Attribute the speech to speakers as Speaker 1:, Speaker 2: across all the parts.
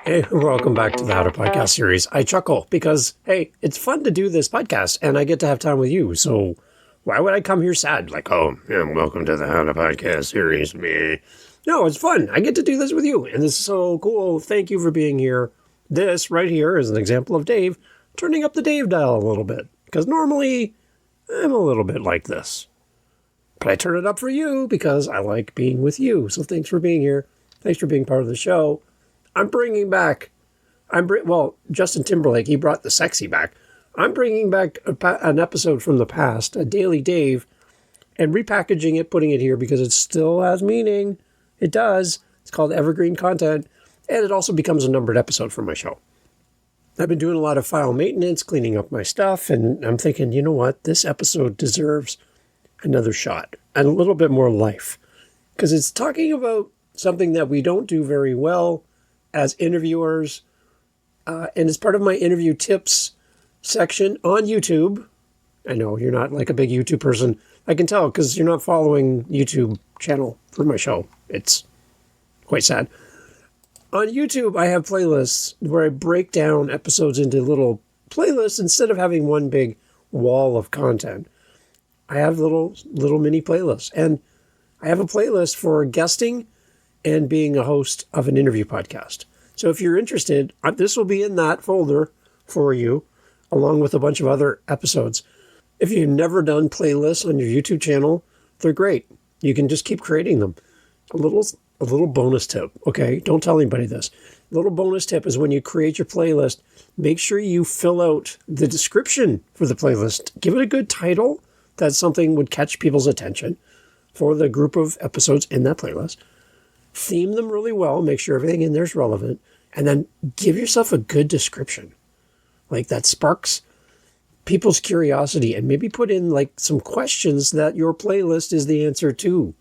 Speaker 1: Hey, welcome back to the How to Podcast series. I chuckle because, hey, it's fun to do this podcast and I get to have time with you. So why would I come here sad? Like, oh, yeah, welcome to the How to Podcast series. Meh. No, it's fun. I get to do this with you. And this is so cool. Thank you for being here. This right here is an example of Dave turning up the Dave dial a little bit. Because normally I'm a little bit like this. But I turn it up for you because I like being with you. So thanks for being here. Thanks for being part of the show. I'm bringing back, Justin Timberlake, he brought the sexy back. I'm bringing back an episode from the past, a Daily Dave, and repackaging it, putting it here because it still has meaning. It does. It's called evergreen content, and it also becomes a numbered episode for my show. I've been doing a lot of file maintenance, cleaning up my stuff, and I'm thinking, you know what? This episode deserves another shot and a little bit more life because it's talking about something that we don't do very well as interviewers, and it's part of my interview tips section on YouTube. I know you're not like a big YouTube person. I can tell because you're not following YouTube channel for my show. It's quite sad. On YouTube, I have playlists where I break down episodes into little playlists instead of having one big wall of content. I have little mini playlists, and I have a playlist for guesting and being a host of an interview podcast. So if you're interested, this will be in that folder for you, along with a bunch of other episodes. If you've never done playlists on your YouTube channel, they're great. You can just keep creating them. A little bonus tip, okay? Don't tell anybody this. A little bonus tip is when you create your playlist, make sure you fill out the description for the playlist. Give it a good title that something would catch people's attention for the group of episodes in that playlist. Theme them really well, make sure everything in there is relevant, and then give yourself a good description. Like that sparks people's curiosity, and maybe put in like some questions that your playlist is the answer to.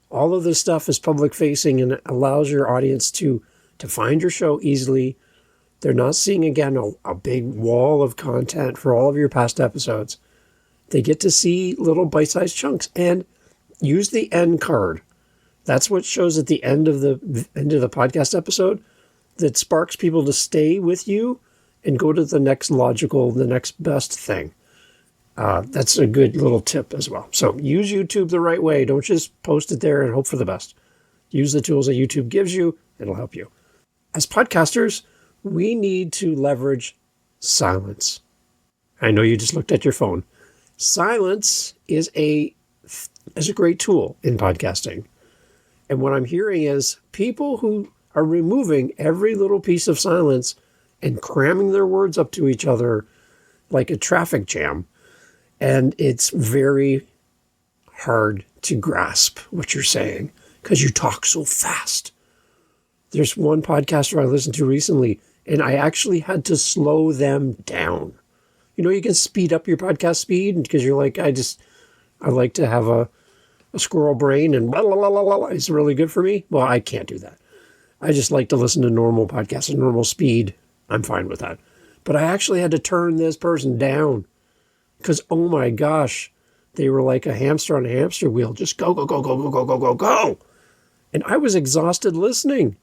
Speaker 1: All of this stuff is public facing and it allows your audience to find your show easily. They're not seeing, again, a big wall of content for all of your past episodes. They get to see little bite-sized chunks and use the end card. That's what shows at the end of the podcast episode that sparks people to stay with you and go to the next best thing. That's a good little tip as well. So use YouTube the right way. Don't just post it there and hope for the best. Use the tools that YouTube gives you. It'll help you. As podcasters, we need to leverage silence. I know you just looked at your phone. Silence is a great tool in podcasting. And what I'm hearing is people who are removing every little piece of silence and cramming their words up to each other like a traffic jam. And it's very hard to grasp what you're saying because you talk so fast. There's one podcaster I listened to recently, and I actually had to slow them down. You know, you can speed up your podcast speed because you're like, I like to have a squirrel brain and blah, blah, blah, blah, blah. It's really good for me. Well, I can't do that. I just like to listen to normal podcasts at normal speed. I'm fine with that. But I actually had to turn this person down because, oh my gosh, they were like a hamster on a hamster wheel. Just go, go, go, go, go, go, go, go, go. And I was exhausted listening.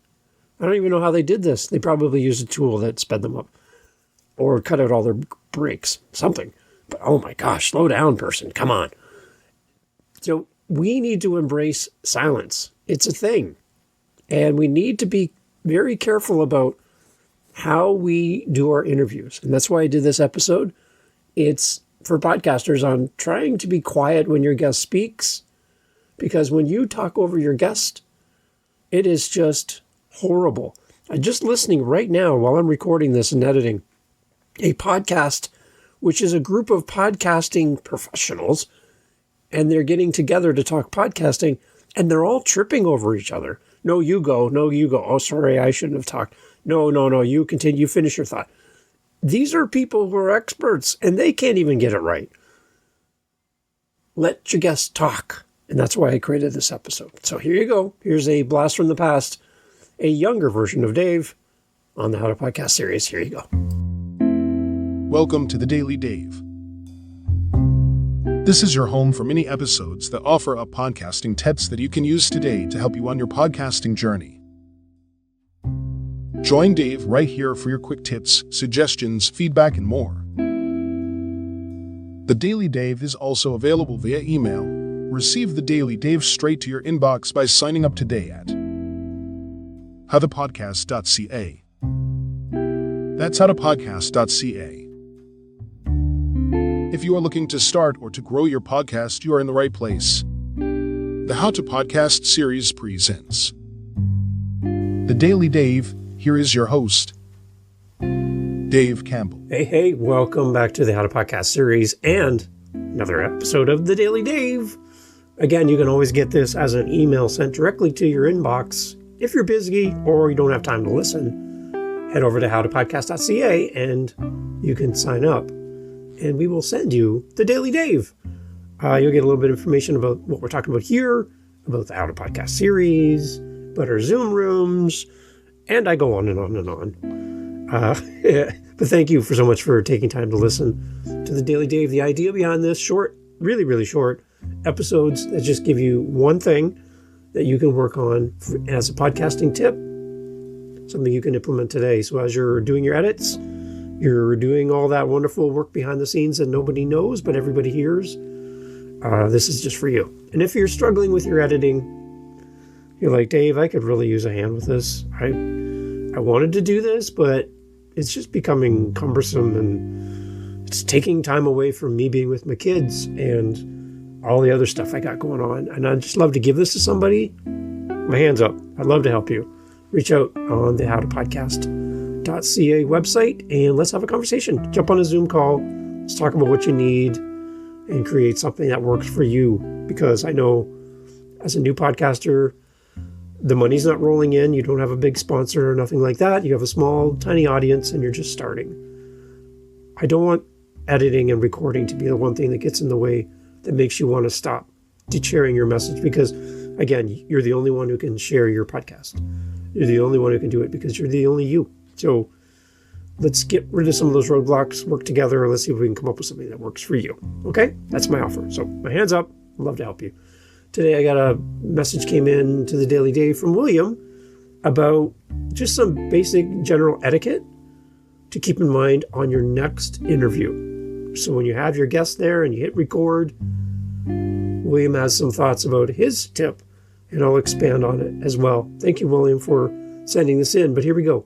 Speaker 1: I don't even know how they did this. They probably used a tool that sped them up or cut out all their breaks, something. But oh my gosh, slow down, person. Come on. So we need to embrace silence. It's a thing. And we need to be very careful about how we do our interviews. And that's why I did this episode. It's for podcasters on trying to be quiet when your guest speaks. Because when you talk over your guest, it is just horrible. I'm just listening right now while I'm recording this and editing a podcast, which is a group of podcasting professionals, and they're getting together to talk podcasting, and they're all tripping over each other. No, you go. No, you go. Oh, sorry, I shouldn't have talked. No, you continue. You finish your thought. These are people who are experts, and they can't even get it right. Let your guests talk. And that's why I created this episode. So here you go. Here's a blast from the past, a younger version of Dave on the How to Podcast series. Here you go.
Speaker 2: Welcome to the Daily Dave. This is your home for mini episodes that offer up podcasting tips that you can use today to help you on your podcasting journey. Join Dave right here for your quick tips, suggestions, feedback, and more. The Daily Dave is also available via email. Receive the Daily Dave straight to your inbox by signing up today at howthepodcast.ca. That's howthepodcast.ca. If you are looking to start or to grow your podcast, you are in the right place. The How to Podcast series presents The Daily Dave. Here is your host, Dave Campbell.
Speaker 1: Hey, welcome back to the How to Podcast series and another episode of The Daily Dave. Again, you can always get this as an email sent directly to your inbox. If you're busy or you don't have time to listen, head over to howtopodcast.ca and you can sign up and we will send you The Daily Dave. You'll get a little bit of information about what we're talking about here, about the How to Podcast series, about our Zoom rooms, and I go on and on and on. But thank you so much for taking time to listen to The Daily Dave. The idea behind this short, really short episodes that just give you one thing that you can work on as a podcasting tip, something you can implement today. So as you're doing your edits, you're doing all that wonderful work behind the scenes that nobody knows but everybody hears, this is just for you. And if you're struggling with your editing, you're like, Dave, I could really use a hand with this. I wanted to do this, but it's just becoming cumbersome and it's taking time away from me being with my kids and all the other stuff I got going on. And I'd just love to give this to somebody. My hand's up. I'd love to help you. Reach out on the howtopodcast.ca website and let's have a conversation. Jump on a Zoom call. Let's talk about what you need and create something that works for you. Because I know as a new podcaster, the money's not rolling in. You don't have a big sponsor or nothing like that. You have a small, tiny audience and you're just starting. I don't want editing and recording to be the one thing that gets in the way that makes you want to stop sharing your message because, again, you're the only one who can share your podcast. You're the only one who can do it because you're the only you. So let's get rid of some of those roadblocks, work together, and let's see if we can come up with something that works for you. Okay? That's my offer. So my hand's up. I'd love to help you. Today I got a message came in to the Daily Dave from William about just some basic general etiquette to keep in mind on your next interview. So when you have your guest there and you hit record, William has some thoughts about his tip and I'll expand on it as well. Thank you, William, for sending this in. But here we go.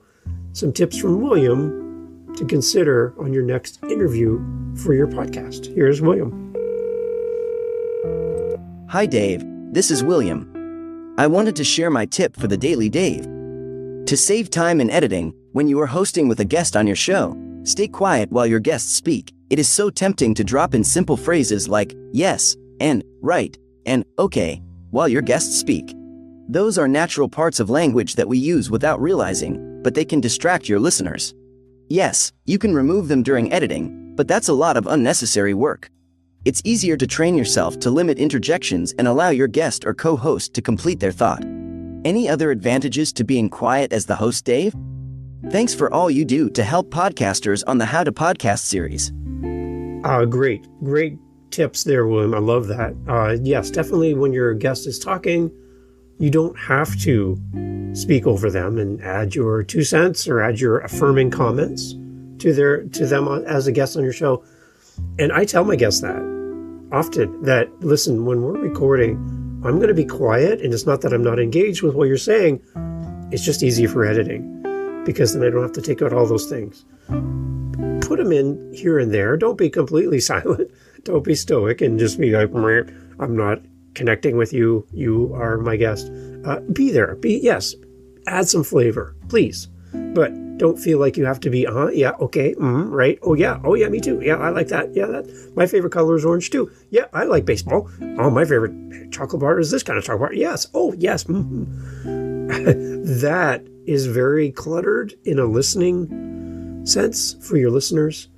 Speaker 1: Some tips from William to consider on your next interview for your podcast. Here's William.
Speaker 3: Hi Dave, this is William. I wanted to share my tip for the Daily Dave. To save time in editing, when you are hosting with a guest on your show, stay quiet while your guests speak. It is so tempting to drop in simple phrases like yes, and right, and okay, while your guests speak. Those are natural parts of language that we use without realizing, but they can distract your listeners. Yes, you can remove them during editing, but that's a lot of unnecessary work. It's easier to train yourself to limit interjections and allow your guest or co-host to complete their thought. Any other advantages to being quiet as the host, Dave? Thanks for all you do to help podcasters on the How to Podcast series.
Speaker 1: Great tips there, William. I love that. Yes, definitely when your guest is talking, you don't have to speak over them and add your 2 cents or add your affirming comments to them as a guest on your show. And I tell my guests that often, that, listen, when we're recording, I'm going to be quiet. And it's not that I'm not engaged with what you're saying. It's just easier for editing because then I don't have to take out all those things. Put them in here and there. Don't be completely silent. Don't be stoic and just be like, I'm not connecting with you. You are my guest. Be there. Yes. Add some flavor, please. But don't feel like you have to be, yeah, okay, right, oh yeah, me too, yeah, I like that, yeah, my favorite color is orange too, yeah, I like baseball, oh, my favorite chocolate bar is this kind of chocolate bar, yes, oh, yes, That is very cluttered in a listening sense for your listeners,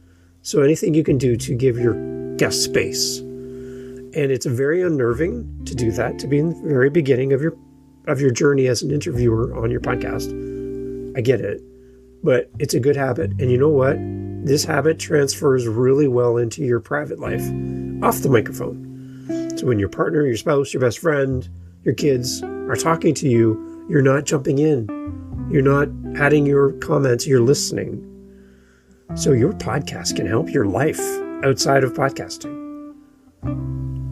Speaker 1: so anything you can do to give your guest space, and it's very unnerving to do that, to be in the very beginning of your journey as an interviewer on your podcast. I get it, but it's a good habit. And you know what? This habit transfers really well into your private life off the microphone. So when your partner, your spouse, your best friend, your kids are talking to you, you're not jumping in. You're not adding your comments, your listening, so your podcast can help your life outside of podcasting.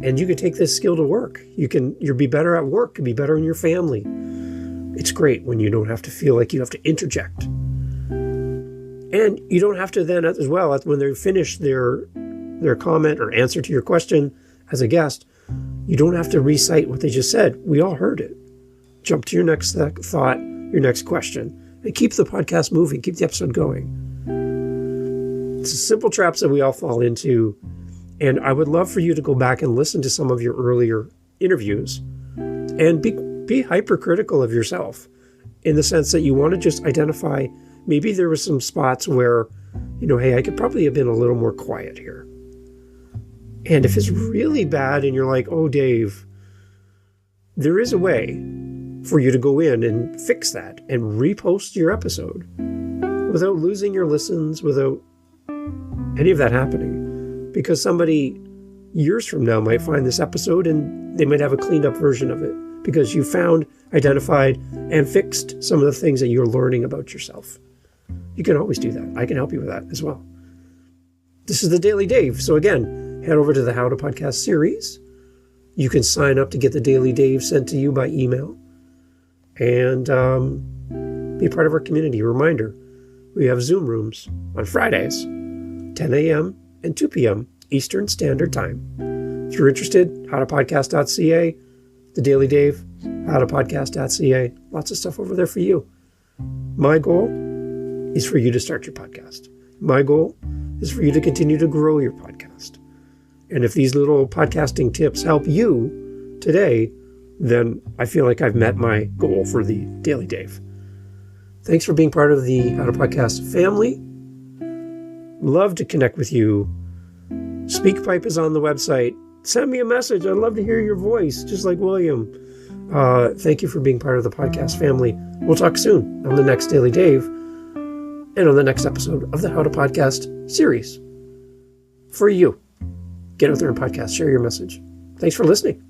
Speaker 1: And you can take this skill to work. You'll be better at work, you'll be better in your family. It's great when you don't have to feel like you have to interject. And you don't have to then as well, when they finish their comment or answer to your question as a guest, you don't have to recite what they just said. We all heard it. Jump to your next thought, your next question, and keep the podcast moving, keep the episode going. It's a simple traps that we all fall into. And I would love for you to go back and listen to some of your earlier interviews and be hypercritical of yourself in the sense that you want to just identify, maybe there were some spots where, hey, I could probably have been a little more quiet here. And if it's really bad and you're like, oh, Dave, there is a way for you to go in and fix that and repost your episode without losing your listens, without any of that happening. Because somebody years from now might find this episode and they might have a cleaned up version of it because you found, identified, and fixed some of the things that you're learning about yourself. You can always do that. I can help you with that as well. This is the Daily Dave. So again, head over to the How to Podcast series. You can sign up to get the Daily Dave sent to you by email and be part of our community. Reminder, we have Zoom rooms on Fridays, 10 a.m. and 2 p.m. Eastern Standard Time. If you're interested, howtopodcast.ca, the Daily Dave, howtopodcast.ca, lots of stuff over there for you. My goal is for you to start your podcast. My goal is for you to continue to grow your podcast. And if these little podcasting tips help you today, then I feel like I've met my goal for the Daily Dave. Thanks for being part of the How to Podcast family. Love to connect with you. SpeakPipe is on the website. Send me a message. I'd love to hear your voice, just like William. Thank you for being part of the podcast family. We'll talk soon on the next Daily Dave and on the next episode of the How to Podcast series. For you. Get out there and podcast. Share your message. Thanks for listening.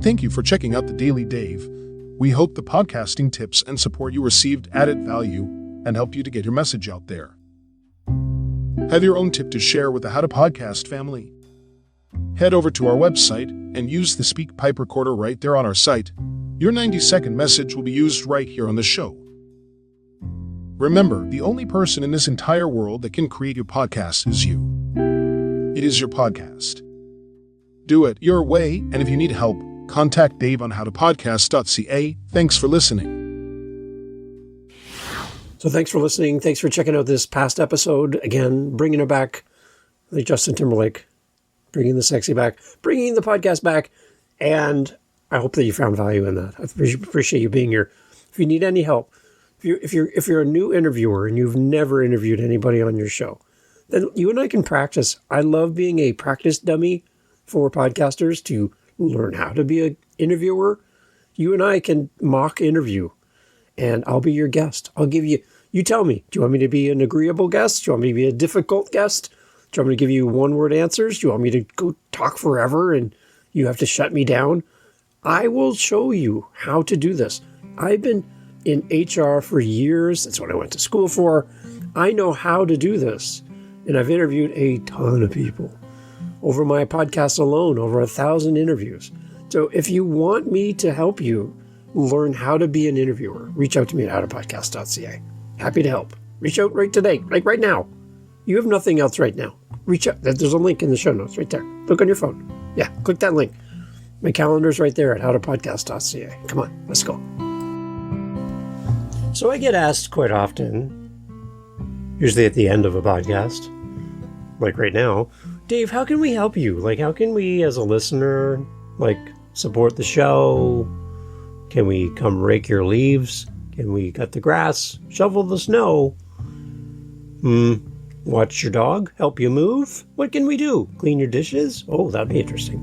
Speaker 2: Thank you for checking out the Daily Dave. We hope the podcasting tips and support you received added value and helped you to get your message out there. Have your own tip to share with the How to Podcast family? Head over to our website and use the SpeakPipe recorder right there on our site. Your 90-second message will be used right here on the show. Remember, the only person in this entire world that can create your podcast is you. It is your podcast. Do it your way, and if you need help, contact Dave on howtopodcast.ca. Thanks for listening.
Speaker 1: So thanks for listening. Thanks for checking out this past episode. Again, bringing it back, like Justin Timberlake, bringing the sexy back, bringing the podcast back. And I hope that you found value in that. I appreciate you being here. If you need any help, if you're a new interviewer and you've never interviewed anybody on your show, then you and I can practice. I love being a practice dummy for podcasters to learn how to be an interviewer. You and I can mock interview, and I'll be your guest. I'll give you tell me, do you want me to be an agreeable guest? Do you want me to be a difficult guest? Do you want me to give you one-word answers? Do you want me to go talk forever and you have to shut me down? I will show you how to do this. I've been in HR for years. That's what I went to school for. I know how to do this. And I've interviewed a ton of people. Over my podcast alone, over 1,000 interviews. So if you want me to help you learn how to be an interviewer, reach out to me at howtopodcast.ca. Happy to help. Reach out right today, like right now. You have nothing else right now. Reach out. There's a link in the show notes right there. Look on your phone. Yeah, click that link. My calendar's right there at howtopodcast.ca. Come on, let's go. So I get asked quite often, usually at the end of a podcast, like right now, Dave, how can we help you? Like, how can we, as a listener, support the show? Can we come rake your leaves? Can we cut the grass? Shovel the snow? Watch your dog? Help you move? What can we do? Clean your dishes? Oh, that'd be interesting.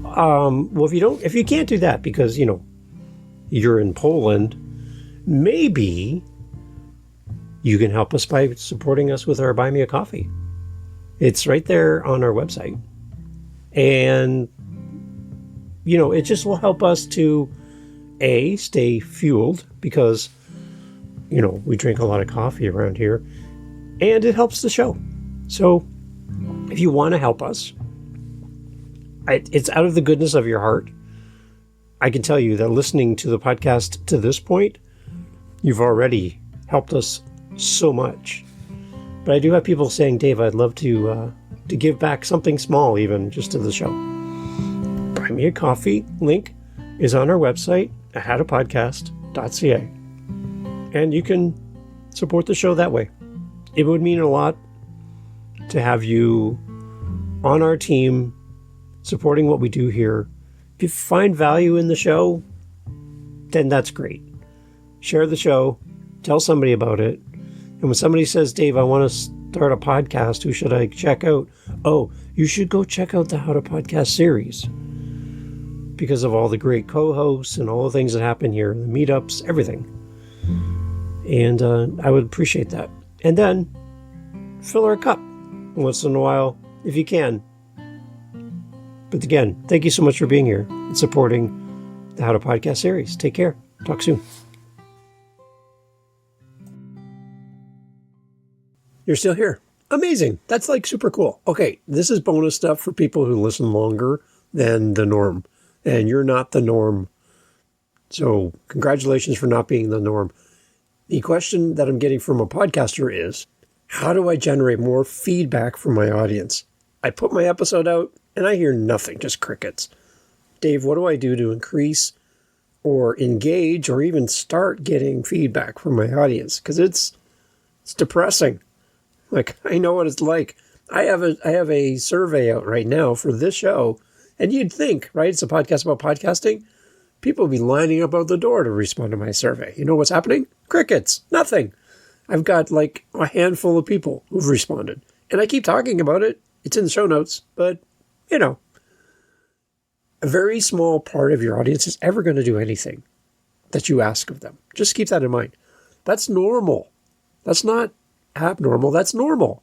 Speaker 1: Well, if you can't do that because, you're in Poland, maybe you can help us by supporting us with our Buy Me a Coffee. It's right there on our website. And, it just will help us to, A, stay fueled, because we drink a lot of coffee around here, and it helps the show. So if you want to help us, it's out of the goodness of your heart. I can tell you that listening to the podcast to this point, you've already helped us so much. But I do have people saying, Dave, I'd love to give back something small, even just to the show. Buy me a coffee link is on our website at howtopodcast.ca. And you can support the show that way. It would mean a lot to have you on our team supporting what we do here. If you find value in the show, then that's great. Share the show, tell somebody about it. And when somebody says, Dave, I want to start a podcast, who should I check out? Oh, you should go check out the How to Podcast series because of all the great co-hosts and all the things that happen here, the meetups, everything. And I would appreciate that. And then fill her a cup once in a while if you can. But again, thank you so much for being here and supporting the How to Podcast series. Take care. Talk soon. You're still here. Amazing. That's like super cool. Okay, this is bonus stuff for people who listen longer than the norm. And you're not the norm. So congratulations for not being the norm. The question that I'm getting from a podcaster is, how do I generate more feedback from my audience? I put my episode out and I hear nothing, just crickets. Dave, what do I do to increase or engage or even start getting feedback from my audience? Because it's depressing. Like, I know what it's like. I have a survey out right now for this show, and you'd think, right, it's a podcast about podcasting. People would be lining up out the door to respond to my survey. You know what's happening? Crickets. Nothing. I've got like a handful of people who've responded. And I keep talking about it. It's in the show notes. But, a very small part of your audience is ever going to do anything that you ask of them. Just keep that in mind. That's normal. That's not abnormal. That's normal.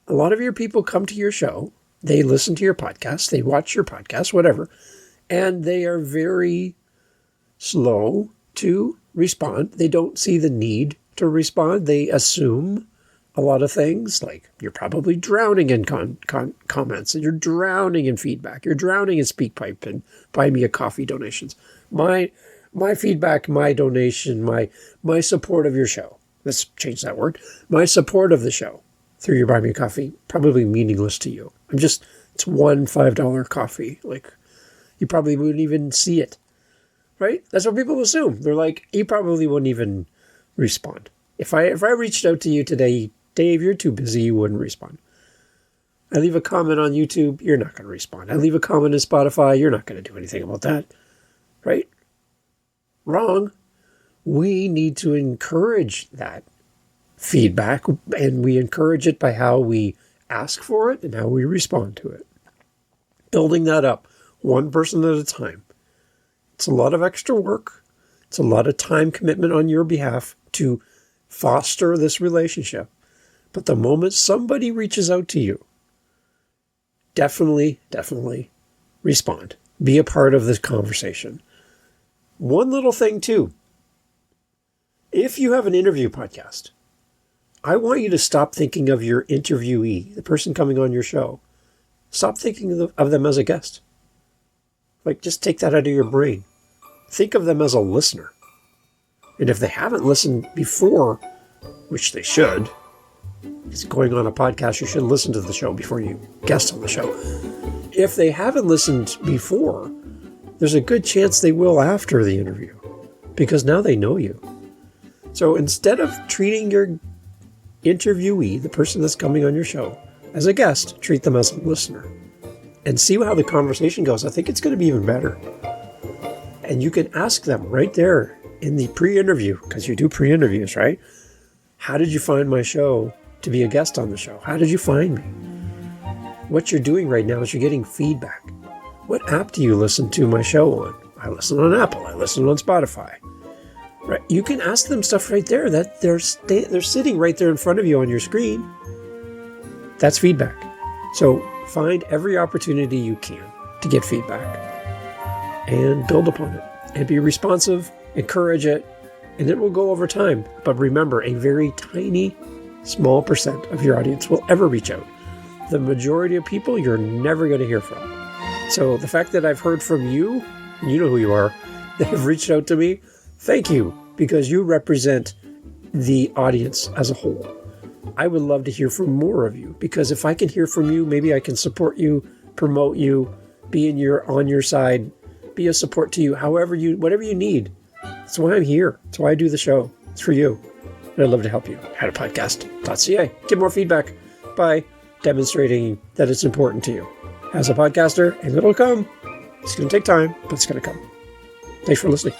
Speaker 1: A lot of your people come to your show. They listen to your podcast. They watch your podcast, whatever. And they are very slow to respond. They don't see the need to respond. They assume a lot of things, like you're probably drowning in comments, and you're drowning in feedback. You're drowning in SpeakPipe and Buy Me a Coffee donations. My feedback, my donation, my support of your show. Let's change that word. My support of the show through your Buy Me a Coffee, probably meaningless to you. It's one $5 coffee. Like, you probably wouldn't even see it, right? That's what people assume. They're like, you probably wouldn't even respond. If I reached out to you today, Dave, you're too busy, you wouldn't respond. I leave a comment on YouTube, you're not going to respond. I leave a comment on Spotify, you're not going to do anything about that, right? Wrong. We need to encourage that feedback, and we encourage it by how we ask for it and how we respond to it. Building that up one person at a time. It's a lot of extra work. It's a lot of time commitment on your behalf to foster this relationship. But the moment somebody reaches out to you, definitely respond. Be a part of this conversation. One little thing too. If you have an interview podcast, I want you to stop thinking of your interviewee, the person coming on your show. Stop thinking of them as a guest. Like, just take that out of your brain. Think of them as a listener. And if they haven't listened before, which they should, it's going on a podcast, you should listen to the show before you guest on the show. If they haven't listened before, there's a good chance they will after the interview, because now they know you. So instead of treating your interviewee, the person that's coming on your show, as a guest, treat them as a listener. And see how the conversation goes. I think it's going to be even better. And you can ask them right there in the pre-interview, because you do pre-interviews, right? How did you find my show to be a guest on the show? How did you find me? What you're doing right now is you're getting feedback. What app do you listen to my show on? I listen on Apple. I listen on Spotify. Right? You can ask them stuff right there that they're sitting right there in front of you on your screen. That's feedback. So find every opportunity you can to get feedback and build upon it and be responsive, encourage it, and it will go over time. But remember, a very tiny, small percent of your audience will ever reach out. The majority of people you're never going to hear from. So the fact that I've heard from you, and you know who you are, that have reached out to me, thank you, because you represent the audience as a whole. I would love to hear from more of you, because if I can hear from you, maybe I can support you, promote you, be on your side, be a support to you, whatever you need. That's why I'm here. That's why I do the show. It's for you. And I'd love to help you. howtopodcast.ca. Get more feedback by demonstrating that it's important to you as a podcaster, and it'll come. It's going to take time, but it's going to come. Thanks for listening.